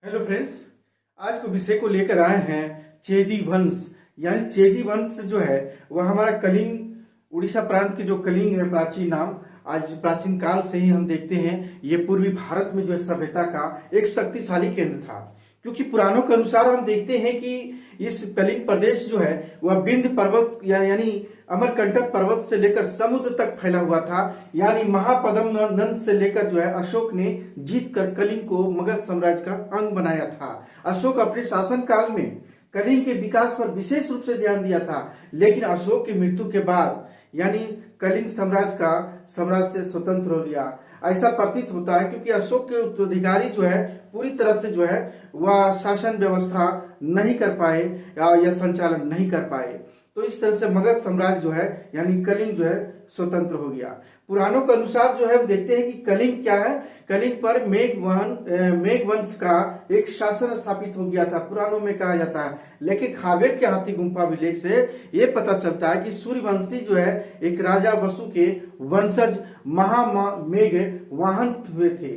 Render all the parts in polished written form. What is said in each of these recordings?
Hello friends, आज के विषय को लेकर आए हैं चेदी वंश। यानी चेदी वंश जो है वह हमारा कलिंग उड़ीसा प्रांत के जो कलिंग है प्राचीन नाम, आज प्राचीन काल से ही हम देखते हैं ये पूर्वी भारत में जो है सभ्यता का एक शक्तिशाली केंद्र था। क्योंकि पुराणों के अनुसार हम देखते हैं कि इस कलिंग प्रदेश जो है वह विंध्य पर्वत यानी अमरकंटक पर्वत से लेकर समुद्र तक फैला हुआ था। यानी महापद्मनंद से लेकर जो है अशोक ने जीत कर कलिंग को मगध साम्राज्य का अंग बनाया था। अशोक अपने शासन काल में कलिंग के विकास पर विशेष रूप से ध्यान दिया था, लेकिन अशोक की मृत्यु के बाद यानी कलिंग साम्राज्य से स्वतंत्र हो लिया, ऐसा प्रतीत होता है। क्योंकि अशोक के उत्तराधिकारी जो है पूरी तरह से जो है वह शासन व्यवस्था नहीं कर पाए या संचालन नहीं कर पाए, तो इस तरह से मगध साम्राज्य जो है यानी कलिंग जो है स्वतंत्र हो गया। पुराणों के अनुसार जो है हम देखते हैं कि कलिंग क्या है, कलिंग पर मेघ वंश का एक शासन स्थापित हो गया था, पुराणों में कहा जाता है। लेकिन खारवेल के हाथी गुम्फा अभिलेख से ये पता चलता है कि सूर्यवंशी जो है एक राजा वसु के वंशज महामेघ वाहन हुए थे।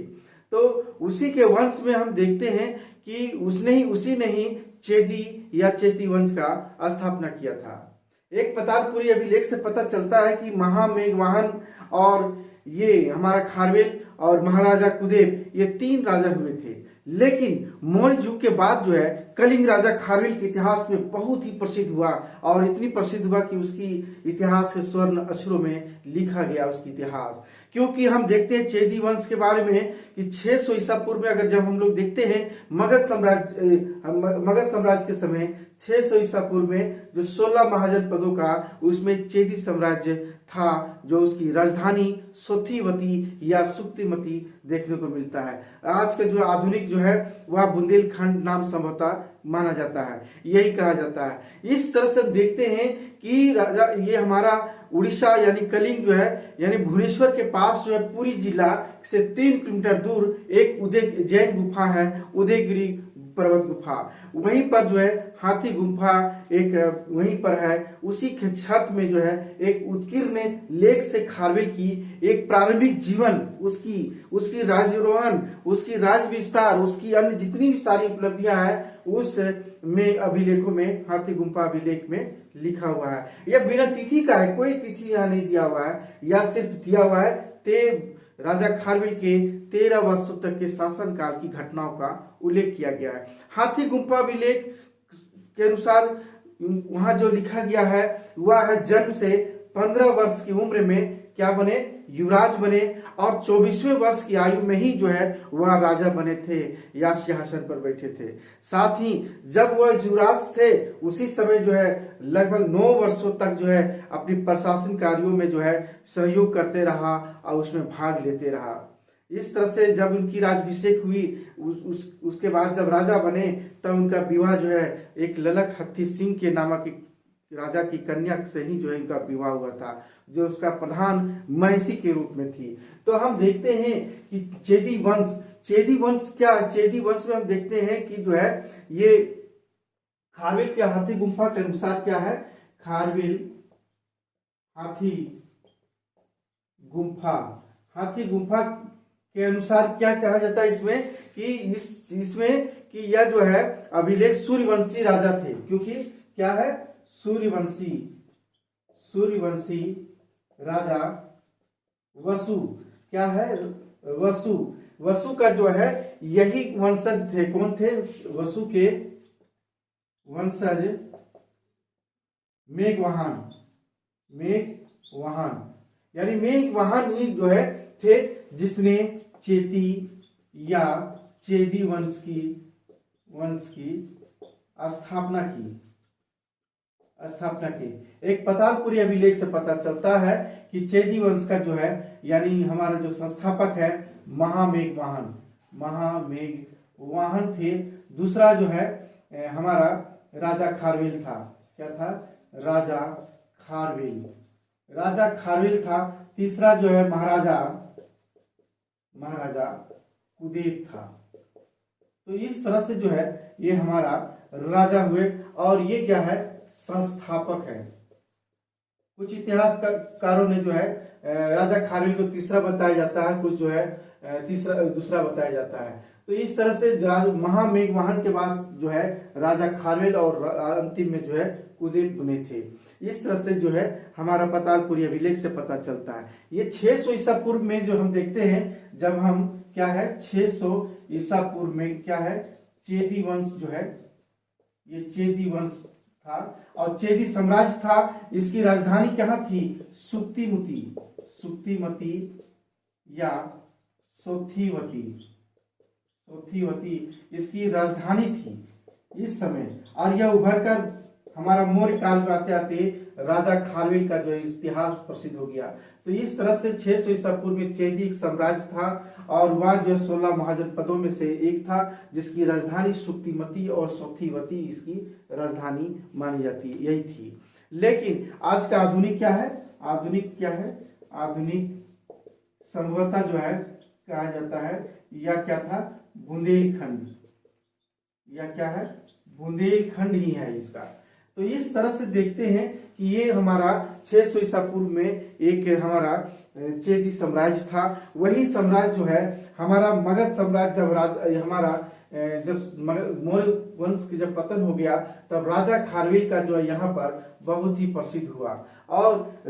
तो उसी के वंश में हम देखते हैं कि उसी ने ही चेदी या चेती वंश का स्थापना किया था। एक पतालपुरी अभिलेख से पता चलता है कि महामेघवाहन और ये हमारा खारवेल और महाराजा कुदेव ये तीन राजा हुए थे। लेकिन मौर्य युग के बाद जो है कलिंग राजा खारवेल के इतिहास में बहुत ही प्रसिद्ध हुआ, और इतनी प्रसिद्ध हुआ कि उसकी इतिहास के स्वर्ण अक्षरों में लिखा गया उसकी इतिहास। क्योंकि हम देखते हैं चेदी वंश के बारे में कि 600 ईसा पूर्व में, अगर जब हम लोग देखते हैं मगध साम्राज्य के समय 600 ईसा पूर्व में जो 16 महाजनपदों का उसमें चेदी साम्राज्य था, जो उसकी राजधानी सोथीवती या सुक्तिमती देखने को मिलता है। आज का जो आधुनिक जो है वह बुंदेलखंड नाम संभवतः माना जाता है, यही कहा जाता है। इस तरह से देखते हैं कि राजा ये हमारा उड़ीसा यानी कलिंग जो है यानी भुवनेश्वर के पास जो है पुरी जिला से 3 किलोमीटर दूर एक जैन गुफा है, उदयगिरी पर्वत गुफा, वहीं पर जो है हाथी गुम्फा एक वहीं पर है। उसी के छत में जो है एक उत्कीर्ण लेख से खारवेल की एक प्रारंभिक जीवन, उसकी राज्यारोहण, उसकी राज विस्तार, उसकी अन्य जितनी भी सारी उपलब्धियां हैं उस में अभिलेखों में हाथी गुम्फा अभिलेख में लिखा हुआ है। यह बिना तिथि का है, कोई तिथि यहाँ नहीं दिया हुआ है, या सिर्फ दिया हुआ है राजा खारवेल के 13 वर्षों तक के शासन काल की घटनाओं का उल्लेख किया गया है। हाथी गुम्फा अभिलेख के अनुसार वहां जो लिखा गया है वह है जन्म से 15 वर्ष की उम्र में क्या बने, युवराज बने, और 24वें वर्ष की आयु में ही जो है वह राजा बने थे या सिंहासन पर बैठे थे। साथ ही जब वह युवराज थे उसी समय जो है लगभग 9 वर्षों तक जो है अपनी प्रशासन कार्यों में जो है सहयोग करते रहा और उसमें भाग लेते रहा। इस तरह से जब उनकी राजाभिषेक हुई उसके बाद जब राजा बने तब उनका विवाह जो है एक ललक हत्ती सिंह के नामक राजा की कन्या से ही जो है इनका विवाह हुआ था, जो उसका प्रधान महिषी के रूप में थी। तो हम देखते हैं कि चेदी वंश क्या है। चेदी वंश में हम देखते हैं कि जो है ये खारवेल के हाथी गुम्फा के अनुसार क्या है, खारवेल हाथी गुम्फा के अनुसार क्या कहा जाता है इसमें इसमें कि यह जो है अभिलेख सूर्यवंशी राजा थे। क्योंकि क्या है, सूर्यवंशी राजा वसु, क्या है वसु का जो है यही वंशज थे। कौन थे, वसु के वंशज मेघवाहन यानी मेघवाहन ही जो है थे जिसने चेती या चेदी वंश की स्थापना की। एक पतालपुरी अभिलेख से पता चलता है कि चेदी वंश का जो है यानी हमारा जो संस्थापक है महामेघवाहन थे। दूसरा जो है हमारा राजा खारवेल था। क्या था, राजा खारवेल था। तीसरा जो है महाराजा कुदेव था। तो इस तरह से जो है ये हमारा राजा हुए, और ये क्या है, संस्थापक है। कुछ इतिहासकारों ने जो है राजा खारवेल को तीसरा बताया जाता है, कुछ जो है तीसरा दूसरा बताया जाता है। तो इस तरह से महामेघवाहन के बाद जो है राजा खारवेल और अंतिम में जो है कुदेल बने थे। इस तरह से जो है हमारा पातालपुरी अभिलेख से पता चलता है। ये 600 ईसा पूर्व में जो हम देखते हैं, जब हम क्या है 600 ईसा पूर्व में क्या है चेदी वंश जो है, ये चेदी वंश था और चेदी साम्राज्य था। इसकी राजधानी कहाँ थी? सुक्तिमती या सोथीवती इसकी राजधानी थी इस समय। और यह उभर कर हमारा मौर्य काल में आते आते राजा खारवेल का जो इतिहास प्रसिद्ध हो गया। तो इस तरह से 600 ईसा पूर्व में चेदी एक साम्राज्य था और वह जो 16 महाजनपदों में से एक था, जिसकी राजधानी सुक्तिमती और सोथीवती इसकी राजधानी मानी जाती यही थी। लेकिन आज का आधुनिक क्या है? आधुनिक संभवतः जो है कहा जाता है या क्या था बुंदेलखंड, या क्या है बुंदेलखंड ही है इसका। तो इस तरह से देखते हैं कि ये हमारा 600 ईसा पूर्व में एक हमारा चेदी साम्राज्य था। वही साम्राज्य जो है हमारा मगध साम्राज्य जब मौर्य वंश के जब पतन हो गया, तब राजा खारवेल का जो है यहाँ पर बहुत ही प्रसिद्ध हुआ। और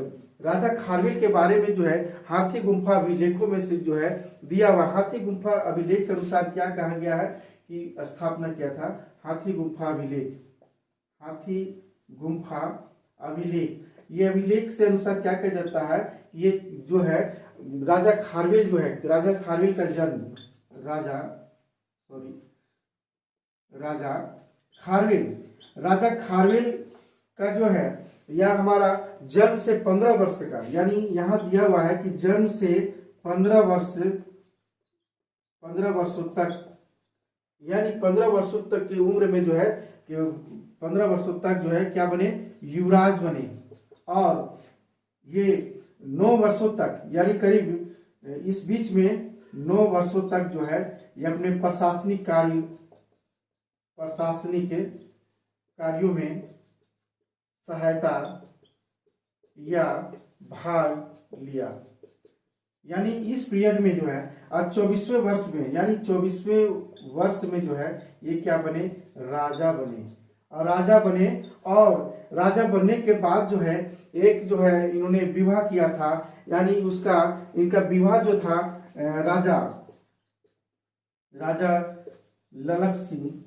राजा खारवेल के बारे में जो है हाथी गुम्फा अभिलेखों में से जो है दिया हुआ, हाथी गुम्फा अभिलेख के अनुसार क्या कहा गया है कि स्थापना किया था हाथी गुम्फा अभिलेख। ये अभिलेख से अनुसार क्या कहा जाता है, ये जो है राजा खारवेल का जन्म राजा खारवेल का जो है यह हमारा जन्म से 15 वर्ष का, यानी यहाँ दिया हुआ है कि जन्म से 15 वर्षों तक, यानी 15 वर्षों तक की उम्र में जो है कि 15 वर्षों तक जो है क्या बने, युवराज बने। और ये 9 वर्षों तक, यानी करीब इस बीच में 9 वर्षों तक जो है ये अपने प्रशासनिक कार्यों में सहायता या भाग लिया। यानी इस पीरियड में जो है आज 24वें वर्ष में, यानी 24वें वर्ष में जो है ये क्या बने, राजा बने। और राजा बनने के बाद जो है एक जो है इन्होंने विवाह किया था, यानी इनका विवाह जो था राजा ललक सिंह,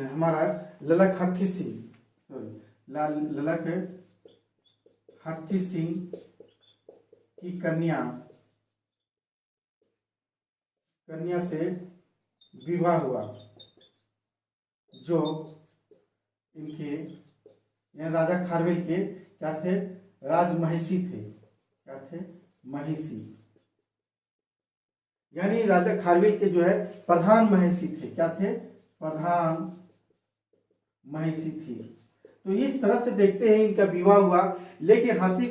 हमारा ललक हत्थी सिंह की कन्या से विवाह हुआ, जो इनके राजा खारवेल के क्या थे, राजमहिषी थे। क्या थे? महिषी, यानी राजा खारवेल के जो है प्रधान महिषी थे। क्या थे? प्रधान महिषी थी। तो इस तरह से देखते हैं इनका विवाह हुआ। लेकिन हाथी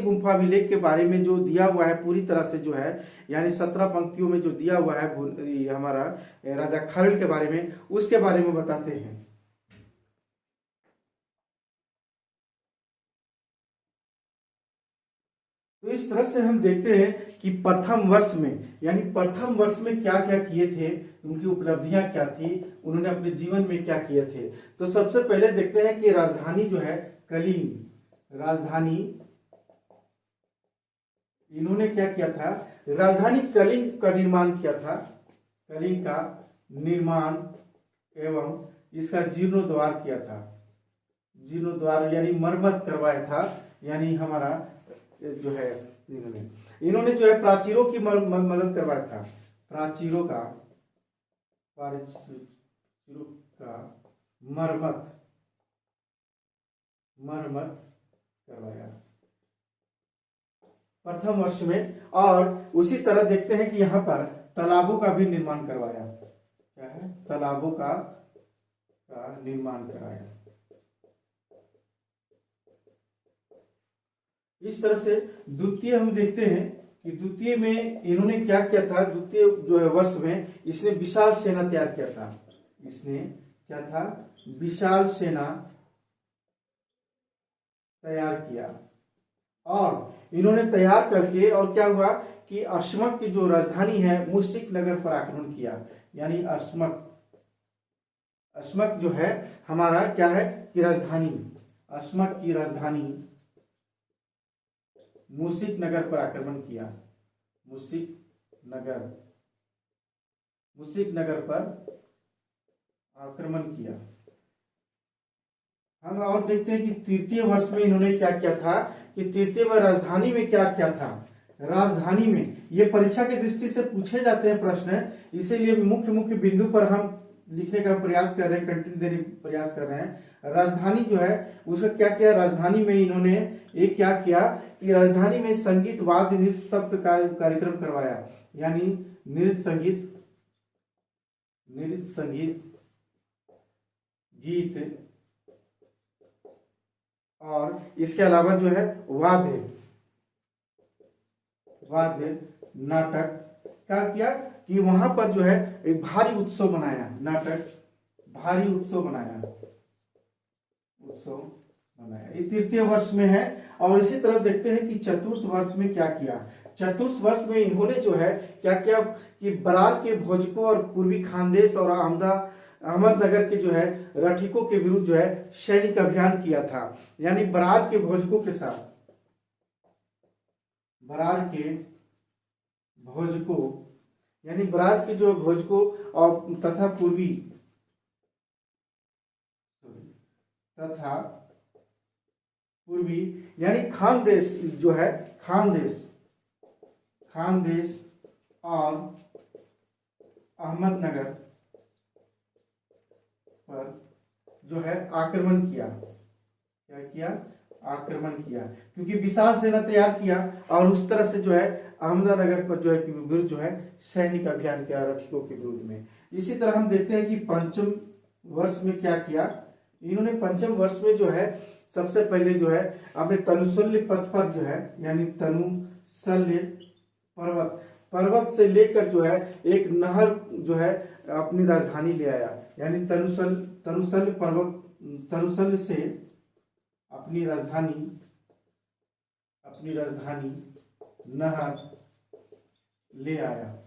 गुम्फा अभिलेख के बारे में जो दिया हुआ है पूरी तरह से जो है, यानी 17 पंक्तियों में जो दिया हुआ है हमारा राजा खारवेल के बारे में, उसके बारे में बताते हैं। तो इस तरह से हम देखते हैं कि प्रथम वर्ष में क्या क्या किए थे, उनकी उपलब्धियां क्या थी, उन्होंने अपने जीवन में क्या किए थे। तो सबसे पहले देखते हैं कि राजधानी जो है कलिंग, राजधानी इन्होंने क्या किया था, राजधानी कलिंग का निर्माण किया था। कलिंग का निर्माण एवं इसका जीर्णोद्धार किया था। जीर्णोद्धार यानी मरम्मत करवाया था। यानी हमारा जो है इन्होंने जो है प्राचीरों की मदद करवाया था। प्राचीरों का मरम्मत करवाया प्रथम वर्ष में। और उसी तरह देखते हैं कि यहाँ पर तालाबों का भी निर्माण करवाया। क्या है? तालाबों का निर्माण कराया। इस तरह से द्वितीय हम देखते हैं कि द्वितीय में इन्होंने क्या किया था। द्वितीय जो है वर्ष में इसने विशाल सेना तैयार किया था। इसने क्या था? विशाल सेना तैयार किया। और इन्होंने तैयार करके, और क्या हुआ कि अशमक की जो राजधानी है मुशिक नगर पर आक्रमण किया। यानी अशमक जो है हमारा क्या है कि राजधानी, अशमक की राजधानी मुशिक नगर पर आक्रमण किया। मुशिक नगर पर आक्रमण किया। हम और देखते हैं कि तृतीय वर्ष में इन्होंने क्या किया था, कि तृतीय में राजधानी में क्या किया था। राजधानी में ये परीक्षा की दृष्टि से पूछे जाते हैं प्रश्न, इसीलिए मुख्य मुख्य बिंदु पर हम लिखने का प्रयास कर रहे हैं, कंटेंट देने का प्रयास कर रहे हैं। राजधानी जो है उसका क्या किया, राजधानी में इन्होंने एक क्या किया कि राजधानी में संगीत, वाद्य, नृत्य सब कार्यक्रम करवाया। यानी नृत्य संगीत, गीत और इसके अलावा जो है वाद्य, नाटक क्या किया कि वहां पर जो है एक भारी उत्सव बनाया। भारी उत्सव बनाया। ये तृतीय वर्ष में है। और इसी तरह देखते हैं कि चतुर्थ वर्ष में क्या किया। चतुर्थ वर्ष में इन्होंने जो है क्या किया कि बरार के भोजकों और पूर्वी खानदेश और अहमदनगर के जो है रठिकों के विरुद्ध जो है सैनिक अभियान किया था। यानी बरार के भोजकों के साथ, बरार के भोजकों और तथा पूर्वी यानी खानदेश जो है, खानदेश और अहमदनगर पर जो है आक्रमण किया। क्या किया, आक्रमण किया, क्योंकि विशाल सेना तैयार किया और उस तरह से जो है अहमदनगर पर जो है विरुद्ध जो है सैनिक अभियान किया रठिकों के विरुद्ध में। इसी तरह हम देखते हैं कि पंचम वर्ष में क्या किया इन्होंने। पंचम वर्ष में जो है सबसे पहले जो है अपने तनुशल्य पथ पर जो है, यानी तनुशल्य पर्वत से लेकर जो है एक नहर जो है अपनी राजधानी ले आया। यानी तनुशल्य से अपनी राजधानी नहर ले आया।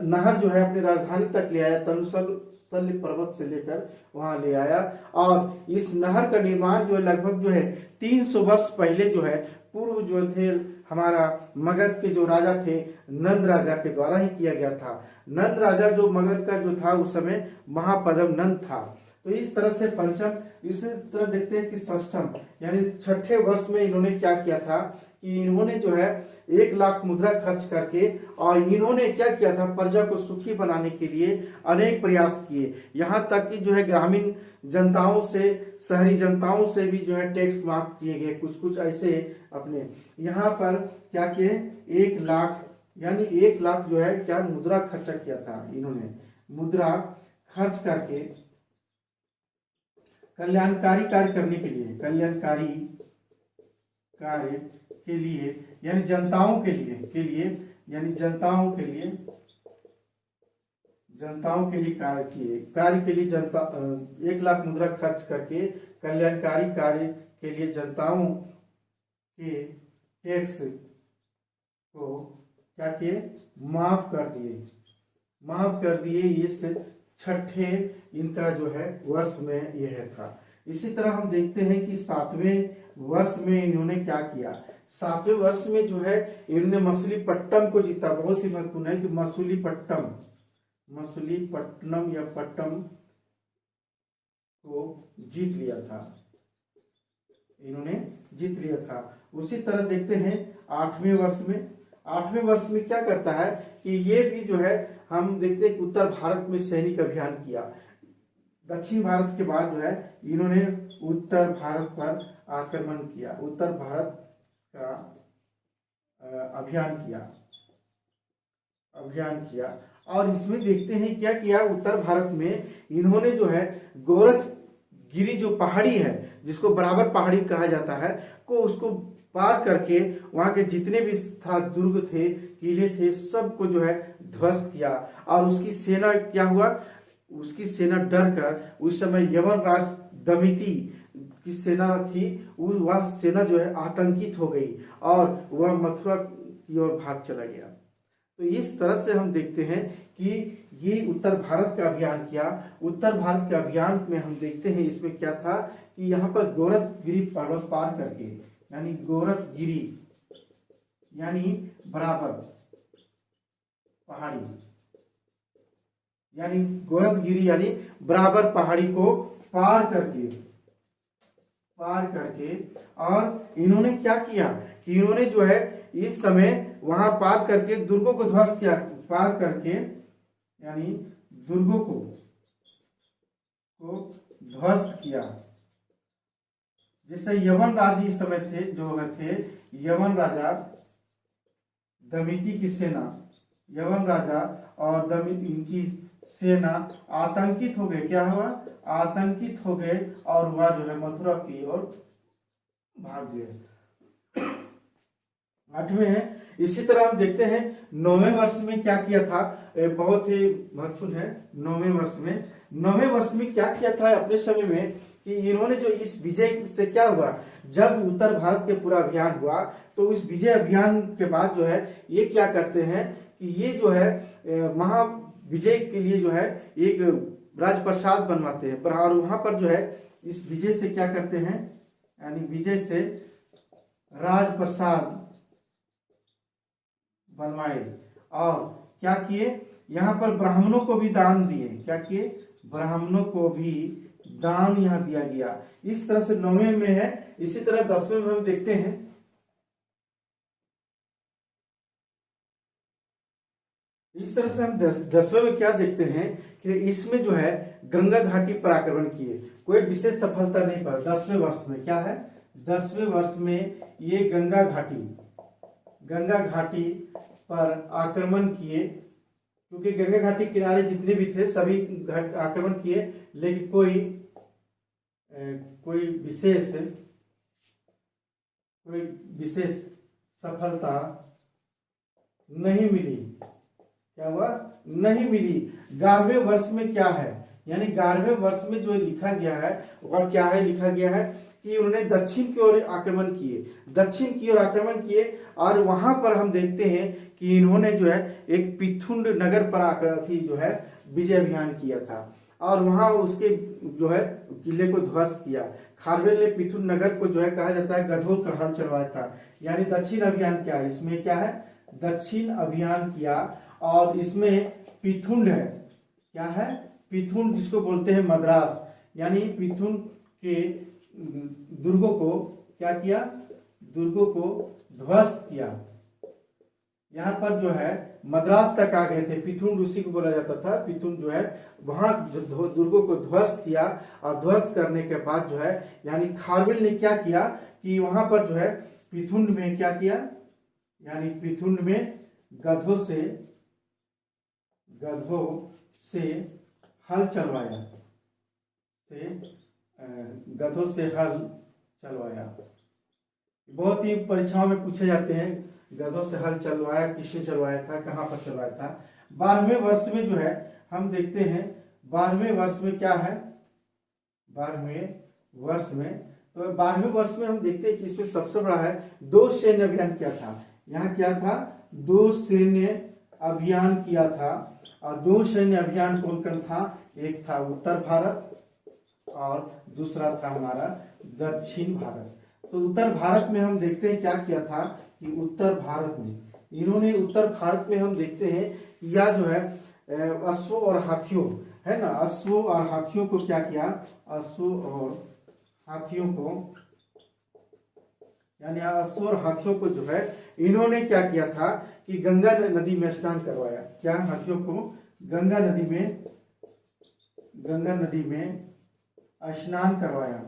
नहर जो है अपनी राजधानी तक ले आया, तनुशल्य पर्वत से लेकर वहां ले आया। और इस नहर का निर्माण जो है लगभग जो है 300 वर्ष पहले जो है पूर्व जो थे हमारा मगध के जो राजा थे नंद राजा के द्वारा ही किया गया था। नंद राजा जो मगध का जो था उस समय महापद्म नंद था। तो इस तरह से पंचम। इसी तरह देखते हैं कि षष्ठम यानी छठे वर्ष में इन्होंने क्या किया था कि इन्होंने जो है 1 लाख मुद्रा खर्च करके, और इन्होंने क्या किया था प्रजा को सुखी बनाने के लिए अनेक प्रयास किए। यहाँ तक कि जो है ग्रामीण जनताओं से, शहरी जनताओं से भी जो है टैक्स माफ किए गए, कुछ ऐसे अपने यहाँ पर क्या किए 1 लाख यानी 1 लाख जो है क्या मुद्रा खर्चा किया था इन्होंने। मुद्रा खर्च करके कल्याणकारी कार्य करने के लिए, कल्याणकारी कार्य के लिए यानी जनताओं के लिए यानी जनताओं के लिए कार्य के लिए जनता 1 लाख मुद्रा खर्च करके कल्याणकारी कार्य के लिए जनताओं के टैक्स को क्या किए माफ कर दिए। इस छठे इनका जो है वर्ष में यह था। इसी तरह हम देखते हैं कि 7वें वर्ष में इन्होंने क्या किया। 7वें वर्ष में जो है इन्होंने मछलीपट्टनम को जीता। बहुत ही महत्वपूर्ण है कि मछलीपट्टनम या पट्टम को जीत लिया था। उसी तरह देखते हैं 8वें वर्ष में क्या करता है कि ये भी जो है हम देखते हैं कि उत्तर भारत में सैनिक अभियान किया। दक्षिण भारत के बाद जो है इन्होंने उत्तर भारत पर आक्रमण किया, उत्तर भारत का अभियान किया। और इसमें देखते हैं क्या किया उत्तर भारत में इन्होंने जो है गोरखगिरी जो पहाड़ी है, जिसको बराबर पहाड़ी कहा जाता है, को उसको पार करके वहां के जितने भी था दुर्ग थे, किले थे, सबको जो है ध्वस्त किया। और उसकी सेना क्या हुआ, उसकी सेना डर कर उस समय यवन राज दमिति की सेना थी वह सेना जो है आतंकित हो गई और वह मथुरा की ओर भाग चला गया। तो इस तरह से हम देखते हैं कि ये उत्तर भारत का अभियान किया। उत्तर भारत के अभियान में हम देखते हैं इसमें क्या था कि यहाँ पर गोरखगिरी पर्वत पार करके, यानी गोरखगिरी यानी बराबर पहाड़ी, यानी गोरखगिरी यानी बराबर पहाड़ी को पार करके और इन्होंने क्या किया कि इन्होंने जो है इस समय वहां पार करके दुर्गों को ध्वस्त किया, पार करके यानी दुर्गों को ध्वस्त किया। जैसे यवन राज इस समय थे यवन राजा दमिति की सेना, यवन राजा और दमिति इनकी सेना आतंकित हो गए। क्या हुआ? आतंकित हो गए और वह जो है मथुरा की ओर भाग गए। 8वें है, इसी तरह हम देखते हैं 9वें वर्ष में क्या किया था, बहुत ही महत्वपूर्ण है। 9वें वर्ष में क्या किया था अपने समय में कि इन्होंने जो इस विजय से क्या हुआ, जब उत्तर भारत के पूरा अभियान हुआ तो इस विजय अभियान के बाद जो है ये क्या करते हैं कि ये जो है महा विजय के लिए जो है एक राजप्रसाद बनवाते हैं और वहां पर जो है इस विजय से क्या करते हैं, यानी विजय से राजप्रसाद बनवाए और क्या किए, यहाँ पर ब्राह्मणों को भी दान दिए। क्या किए? ब्राह्मणों को भी दान यहाँ दिया गया। इस तरह से 9वें में है। इसी तरह 10वें में हम देखते हैं, इस तरह से हम 10वें में क्या देखते हैं कि इसमें जो है गंगा घाटी पर आक्रमण किए, कोई विशेष सफलता नहीं पाई। 10वें वर्ष में क्या है, 10वें वर्ष में ये गंगा घाटी पर आक्रमण किए, क्योंकि गंगा घाटी किनारे जितने भी थे सभी आक्रमण किए, लेकिन कोई विशेष सफलता नहीं मिली। क्या हुआ? नहीं मिली। 11वें वर्ष में क्या है, यानी 11वें वर्ष में जो लिखा गया है और क्या है, लिखा गया है कि उन्होंने दक्षिण की ओर आक्रमण किए और वहां पर हम देखते हैं कि इन्होंने जो है एक पिथुंड नगर पर आकर जो है विजय अभियान किया था और वहां उसके जो है किले को ध्वस्त किया। खारवेल ने पिथुंड नगर को जो है कहा जाता है गढ़ोल का हल चलवाया था। यानी दक्षिण अभियान क्या है, इसमें क्या है, दक्षिण अभियान किया और इसमें पिथुंड है। क्या है? पिथुंड, जिसको बोलते हैं मद्रास, यानी पिथुंड के दुर्गों को क्या किया, दुर्गों को ध्वस्त किया। यहाँ पर जो है मद्रास तक आ गए थे, पिथुंड उसी को बोला जाता था। पिथुंड जो है वहां दुर्गों को ध्वस्त किया और ध्वस्त करने के बाद जो है यानी खारवेल ने क्या किया कि वहां पर जो है पिथुंड में क्या किया, यानी पिथुंड में गधों से हल चलवाया, बहुत ही परीक्षाओं में पूछे जाते हैं, गधों से हल चलवाया, किसने चलवाया था, कहां पर चलवाया था। 12वें वर्ष में जो है हम देखते हैं, 12वें वर्ष में क्या है, 12वें वर्ष में हम देखते हैं कि इसमें सबसे बड़ा है 2 सैन्य अभियान किया था। यहाँ क्या था, 2 सैन्य अभियान किया था और 2 सैन्य अभियान कौन था, एक था उत्तर भारत और दूसरा था हमारा दक्षिण भारत। तो उत्तर भारत में हम देखते हैं क्या किया था कि उत्तर भारत में हम देखते हैं या जो है अश्वों और हाथियों है ना, अश्वों और हाथियों को क्या किया, अश्वों और हाथियों को जो है इन्होंने क्या किया था कि गंगा नदी में स्नान करवाया। क्या? हाथियों को गंगा नदी में स्नान करवाया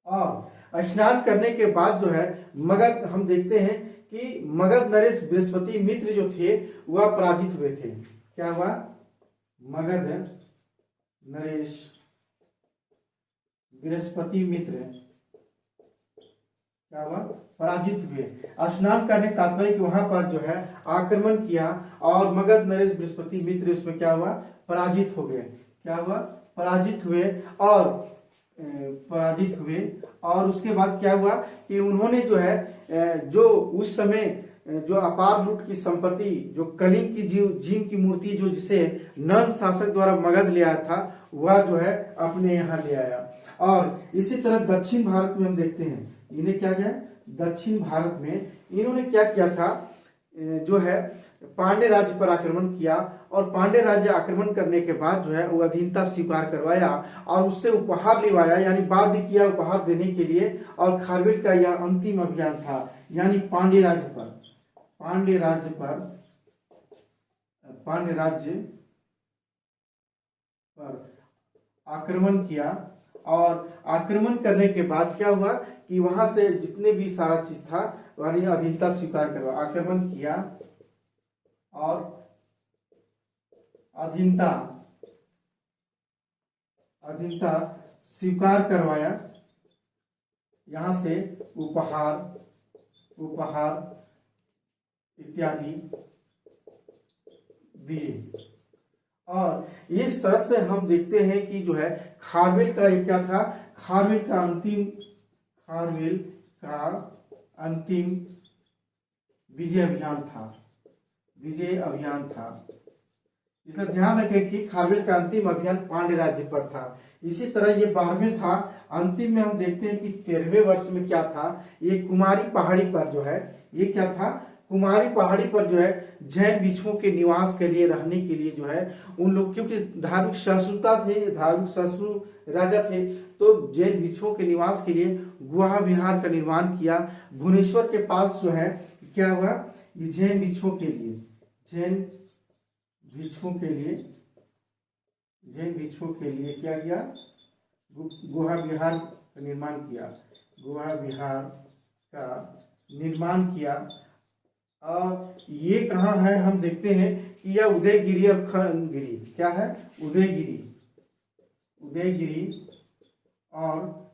और स्नान करने के बाद जो है मगध, हम देखते हैं कि मगध नरेश बृहस्पति मित्र जो थे वह पराजित हुए थे। क्या हुआ? मगध नरेश बृहस्पति मित्र क्या हुआ, पराजित हुए। स्नान करने तात्पर्य वहां पर जो है आक्रमण किया और मगध नरेश बृहस्पति मित्र इसमें क्या हुआ, पराजित हो गए। क्या हुआ? पराजित हुए और पराजित हुए। और उसके बाद क्या हुआ कि उन्होंने जो है जो उस समय जो अपार लूट की संपत्ति, जो कलिंग की जीव की मूर्ति जो जिसे नंद शासक द्वारा मगध ले आया था, वह जो है अपने यहाँ ले आया। और इसी तरह दक्षिण भारत में हम देखते हैं इन्हें क्या किया, दक्षिण भारत में इन्होंने क्या किया था, जो है पांड्य राज्य पर आक्रमण किया। और पांड्य राज्य आक्रमण करने के बाद जो है वो अधीनता स्वीकार करवाया और उससे उपहार लिवाया, यानी बाध्य किया उपहार देने के लिए। और खारवेल का यह अंतिम अभियान था, यानी पांड्य राज्य पर आक्रमण किया। और आक्रमण करने के बाद क्या हुआ कि वहां से जितने भी सारा चीज था यानी अधीनता स्वीकार करवा, आक्रमण किया और अधीनता स्वीकार करवाया, यहां से उपहार इत्यादि दिए। और इस तरह से हम देखते हैं कि जो है खारवेल का ये क्या था, खारवेल का अंतिम विजय अभियान था। इसलिए ध्यान रखें कि खारवेल का अंतिम अभियान पांड्य राज्य पर था। इसी तरह ये 12वें था। अंतिम में हम देखते हैं कि 13वें वर्ष में क्या था, ये कुमारी पहाड़ी पर जो है, ये क्या था, कुमारी पहाड़ी पर जो है जैन भिक्षुओं के निवास के लिए, रहने के लिए जो है उन लोग, क्योंकि धार्मिक सहिष्णु राजा थे, तो जैन भिक्षुओं के निवास के लिए गुहा विहार का निर्माण किया। भुवनेश्वर के पास जो है क्या हुआ, ये जैन भिक्षुओं के लिए क्या किया, गुहा विहार का निर्माण किया। और ये कहाँ है, हम देखते हैं कि यह उदयगिरी और खंडगिरी, क्या है, उदयगिरी और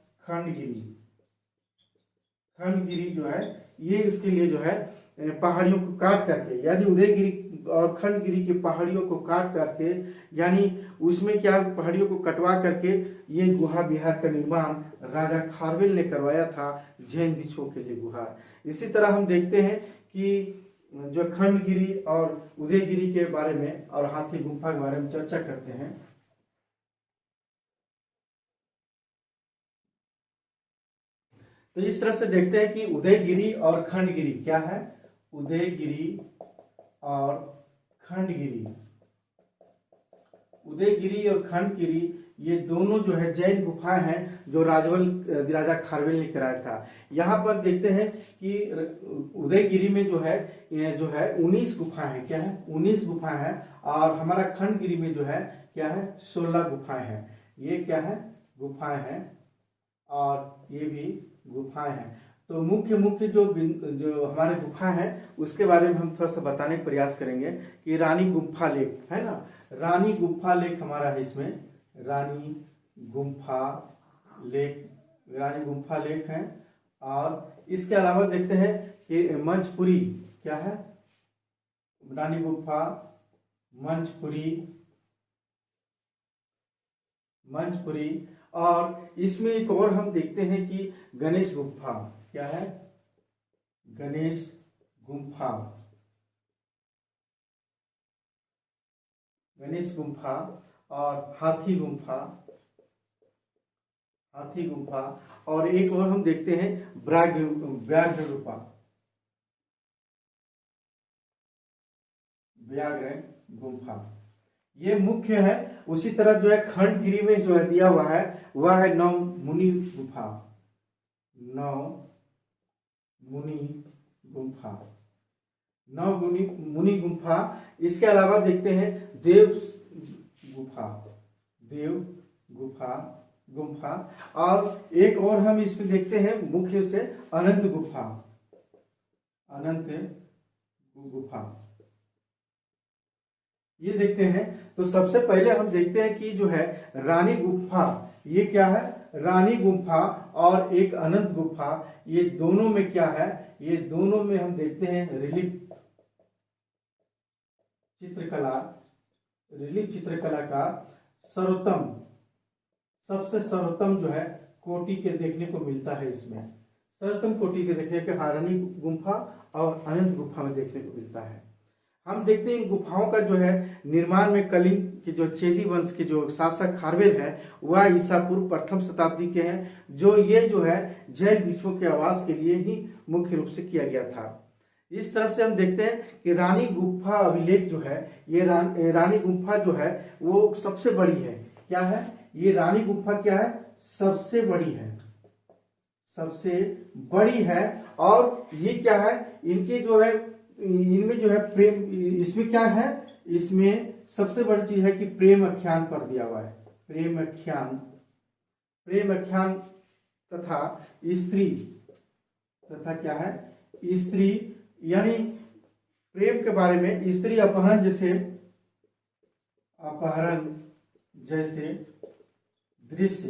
खंडगिरी जो है, ये इसके लिए जो है पहाड़ियों को काट करके, यानी उदयगिरी और खंडगिरी की पहाड़ियों को काट करके, यानी उसमें क्या, पहाड़ियों को कटवा करके ये गुहा विहार का निर्माण राजा खारवेल ने करवाया था, जैन भिक्षुओं के लिए गुहा। इसी तरह हम देखते हैं कि जो खंडगिरी और उदयगिरी के बारे में और हाथी गुफा के बारे में चर्चा करते हैं। तो इस तरह से देखते हैं कि उदयगिरी और खंडगिरी क्या है, उदयगिरी और खंडगिरी ये दोनों जो है जैन गुफाएं हैं जो राजा खारवेल ने कराया था। यहाँ पर देखते हैं कि उदयगिरी में जो है 19 गुफाएं हैं, क्या है, 19 गुफाएं हैं। और हमारा खंडगिरी में जो है क्या है, 16 गुफाएं हैं। ये क्या है, गुफाएं हैं और ये भी गुफाएं हैं। तो मुख्य जो हमारे गुफा है उसके बारे में हम थोड़ा सा बताने का प्रयास करेंगे कि रानी गुम्फा लेक है ना, रानी गुम्फा लेक हमारा है, इसमें रानी गुम्फा लेक है। और इसके अलावा देखते हैं कि मंचपुरी, क्या है, रानी गुम्फा, मंचपुरी। और इसमें एक और हम देखते हैं कि गणेश गुम्फा, क्या है, गणेश गुम्फा और हाथी गुम्फा। और एक और हम देखते हैं व्याघ्र गुम्फा, ये मुख्य है। उसी तरह जो है खंडगिरी में जो है दिया हुआ है वह है नौ मुनि गुम्फा। इसके अलावा देखते हैं देव गुम्फा। और एक और हम इसमें देखते हैं मुख्य से अनंत गुफा, ये देखते हैं। तो सबसे पहले हम देखते हैं कि जो है रानी गुम्फा, ये क्या है, रानी गुम्फा और एक अनंत गुफा, ये दोनों में क्या है, ये दोनों में हम देखते हैं रिलीफ चित्रकला का सबसे सर्वोत्तम जो है कोटि के देखने को मिलता है। इसमें सर्वोत्तम कोटि के देखने के हारनी गुफा और अनंत गुफा में देखने को मिलता है। हम देखते हैं इन गुफाओं का जो है निर्माण में कलिंग के जो चेदी वंश के जो शासक खारवेल है वह ईसा पूर्व प्रथम शताब्दी के हैं, जो ये जो है जैन भिक्षुओं के आवास के लिए ही मुख्य रूप से किया गया था। इस तरह से हम देखते हैं कि रानी गुफा अभिलेख जो है ये रानी गुफा जो है वो सबसे बड़ी है। क्या है ये रानी गुफा? क्या है? सबसे बड़ी है, सबसे बड़ी है। और ये क्या है, इनके जो है इनमें जो है प्रेम, इसमें क्या है, इसमें सबसे बड़ी चीज है कि प्रेम आख्यान पर दिया हुआ है। प्रेम आख्यान तथा स्त्री तथा क्या है, स्त्री यानी प्रेम के बारे में, स्त्री अपहरण जैसे दृश्य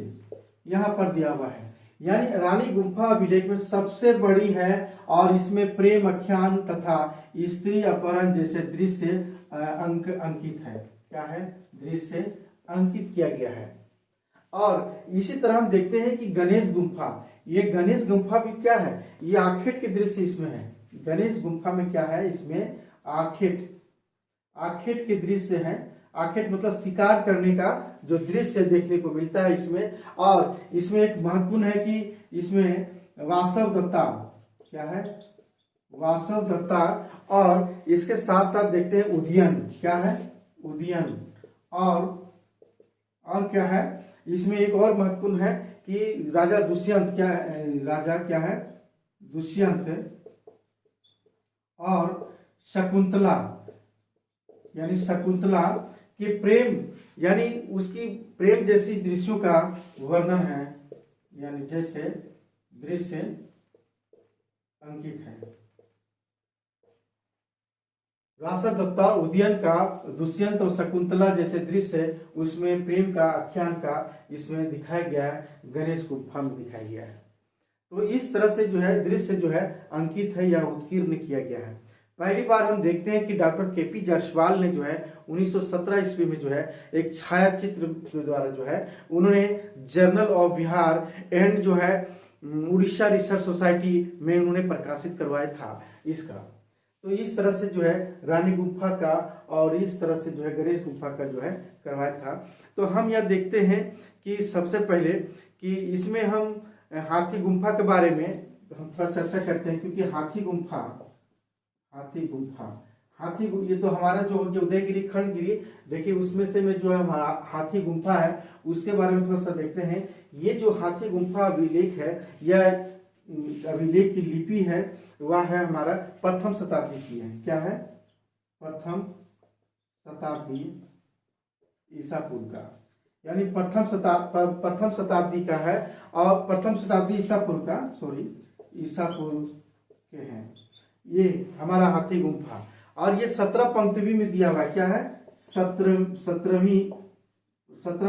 यहां पर दिया हुआ है। यानी रानी गुफा अभिलेख में सबसे बड़ी है और इसमें प्रेम आख्यान तथा स्त्री अपहरण जैसे दृश्य अंकित है। क्या है? दृश्य अंकित किया गया है। और इसी तरह हम देखते हैं कि गणेश गुफा, ये गणेश गुफा भी क्या है, ये आखेट के दृश्य इसमें है। गणेश गुफा में क्या है, इसमें आखेट के दृश्य है। आखेट मतलब शिकार करने का जो दृश्य देखने को मिलता है इसमें। और इसमें एक महत्वपूर्ण है कि इसमें वासव दत्ता, क्या है, वासव दत्ता, और इसके साथ साथ देखते हैं उदयन। क्या है? उदयन। और क्या है, इसमें एक और महत्वपूर्ण है कि राजा दुष्यंत, क्या है, राजा क्या है, दुष्यंत और शकुंतला, यानी शकुंतला के प्रेम, यानी उसकी प्रेम जैसी दृश्यों का वर्णन है, यानी जैसे दृश्य अंकित है। रासा दत्ता उदयन का, दुष्यंत और शकुंतला जैसे दृश्य, उसमें प्रेम का आख्यान का इसमें दिखाया गया है, गणेश गुफा में दिखाया गया है। तो इस तरह से जो है दृश्य जो है अंकित है या उत्कीर्ण किया गया है। पहली बार हम देखते हैं कि डॉक्टर केपी जायसवाल ने जो है 1917 ईस्वी में जो है एक छाया चित्र के द्वारा जो है उन्होंने जर्नल ऑफ बिहार एंड जो है उड़ीसा रिसर्च सोसाइटी में उन्होंने प्रकाशित करवाया था इसका। तो इस तरह से जो है रानी गुफा का और इस तरह से जो है गणेश गुफा का जो है करवाया था। तो हम यह देखते हैं कि सबसे पहले कि इसमें हम हाथी गुफा के बारे में हम थोड़ा चर्चा करते हैं, क्योंकि हाथी गुफा ये तो हमारा जो उदयगिरी खंडगिरी, देखिए उसमें से में जो है हमारा हाथी गुफा है, उसके बारे में थोड़ा सा देखते हैं। ये जो हाथी गुफा अभिलेख है, यह अभिलेख की लिपि है, वह है हमारा प्रथम शताब्दी की है। क्या है? प्रथम शताब्दी ईसा पूर्व का, यानी प्रथम शताब्दी का है। और प्रथम शताब्दी ईसा पूर्व का, ईसा पूर्व के हैं ये हमारा हाथी गुफा। और ये 17 पंक्ति में दिया हुआ है। क्या है? 17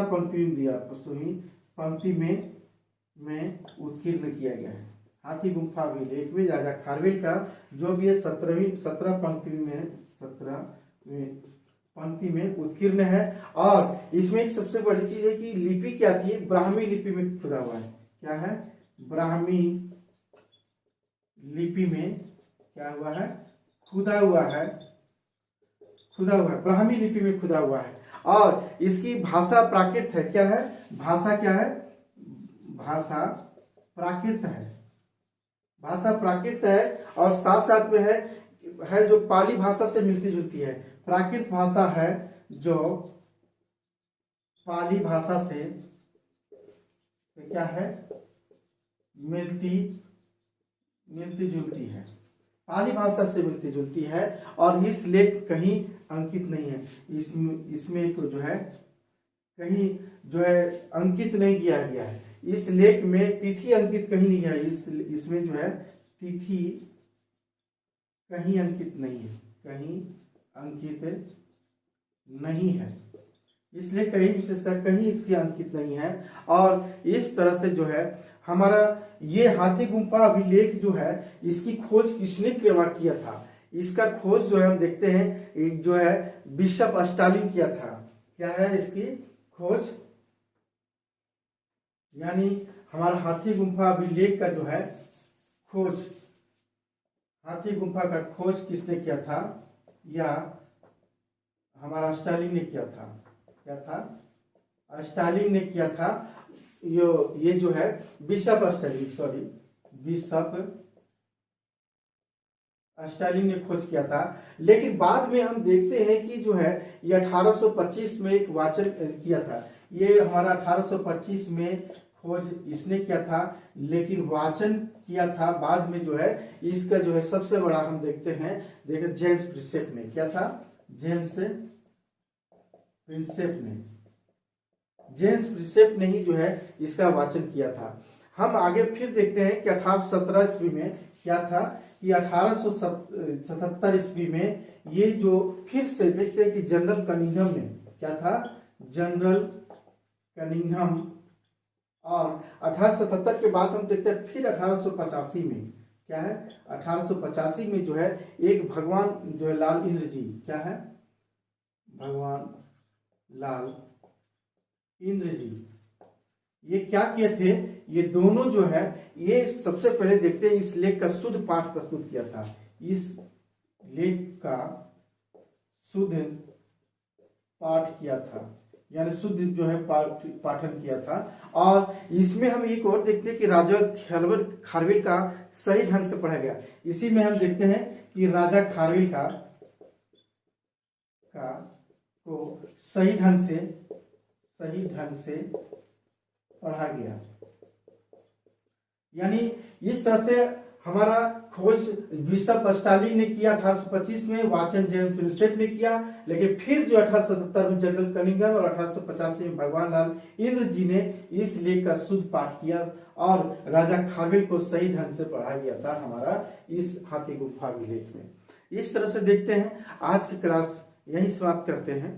पंक्ति में दिया, पंक्ति में उत्कीर्ण किया गया है। हाथी गुफा अभिलेख में राजा खारवेल का जो भी है 17 पंक्ति में उत्कीर्ण है। और इसमें एक सबसे बड़ी चीज है कि लिपि क्या थी, ब्राह्मी लिपि में खुदा हुआ है। क्या है? ब्राह्मी लिपि में क्या हुआ है? खुदा हुआ है, ब्राह्मी लिपि में खुदा हुआ है। और इसकी भाषा प्राकृत है। क्या है? भाषा क्या है? भाषा प्राकृत है। और साथ साथ में है जो पाली भाषा से मिलती जुलती है। प्राकृत भाषा है जो पाली भाषा से क्या है? मिलती जुलती है, पाली भाषा से मिलती जुलती है। और इस लेख कहीं अंकित नहीं है, इसमें को जो है कहीं जो है अंकित नहीं किया गया है। इस लेख में तिथि अंकित कहीं नहीं है, इसमें जो है तिथि कहीं अंकित नहीं है, इसलिए कहीं विशेषता कहीं इसकी अंकित नहीं है। और इस तरह से जो है हमारा ये हाथी गुफा अभिलेख जो है, इसकी खोज किसने किया था? इसका खोज जो है हम देखते हैं एक जो है बिशप स्टालिन किया था। क्या है इसकी खोज? यानी हमारा हाथी गुम्फा अभिलेख का जो है खोज, हाथी गुम्फा का खोज किसने किया था, या हमारा स्टालिन ने किया था। क्या था? स्टालिन ने किया था। ये जो है बिशप स्टालिन ने खोज किया था। लेकिन बाद में हम देखते हैं कि जो है ये 1825 में एक वाचन किया था। ये हमारा 1825 में खोज इसने किया था, लेकिन वाचन किया था बाद में जो है इसका जो है सबसे बड़ा हम देखते हैं, देखिए जेम्स प्रिंसेप ने। क्या था? जेम्स प्रिंसेप ने ही जो है इसका वाचन किया था। हम आगे फिर देखते हैं कि 1817 ईस्वी में क्या था कि 1877 ईस्वी में ये जो फिर से देखते हैं कि जनरल कनिंघम ने, क्या था? General Cunningham. और 1877 के बाद हम देखते हैं फिर 1885 में क्या है, 1885 में जो है एक भगवान जो है लाल इंद्र जी, क्या है? भगवान लाल इंद्र जी, ये क्या किए थे? ये दोनों जो है ये सबसे पहले देखते हैं इस लेख का शुद्ध पाठ प्रस्तुत किया था। इस लेख का शुद्ध पाठ किया था, यानी शुद्ध जो है पाठन किया था। और इसमें हम एक और देखते हैं कि राजा खारवेल का सही ढंग से पढ़ा गया। इसी में हम देखते हैं कि राजा खारवेल का को सही ढंग से पढ़ा गया। यानी इस तरह से हमारा खोज बिशप स्टालिन ने किया 1825 में, वाचन जेम्स प्रिंसेप ने किया, लेकिन फिर जो 1877 में जनरल कनिंघम और 1885 में भगवान लाल इंद्र जी ने इस लेख का शुद्ध पाठ किया और राजा खारवेल को सही ढंग से पढ़ा गया था हमारा इस हाथी गुम्फा अभिलेख में। इस तरह से देखते हैं आज की क्लास यही समाप्त करते हैं।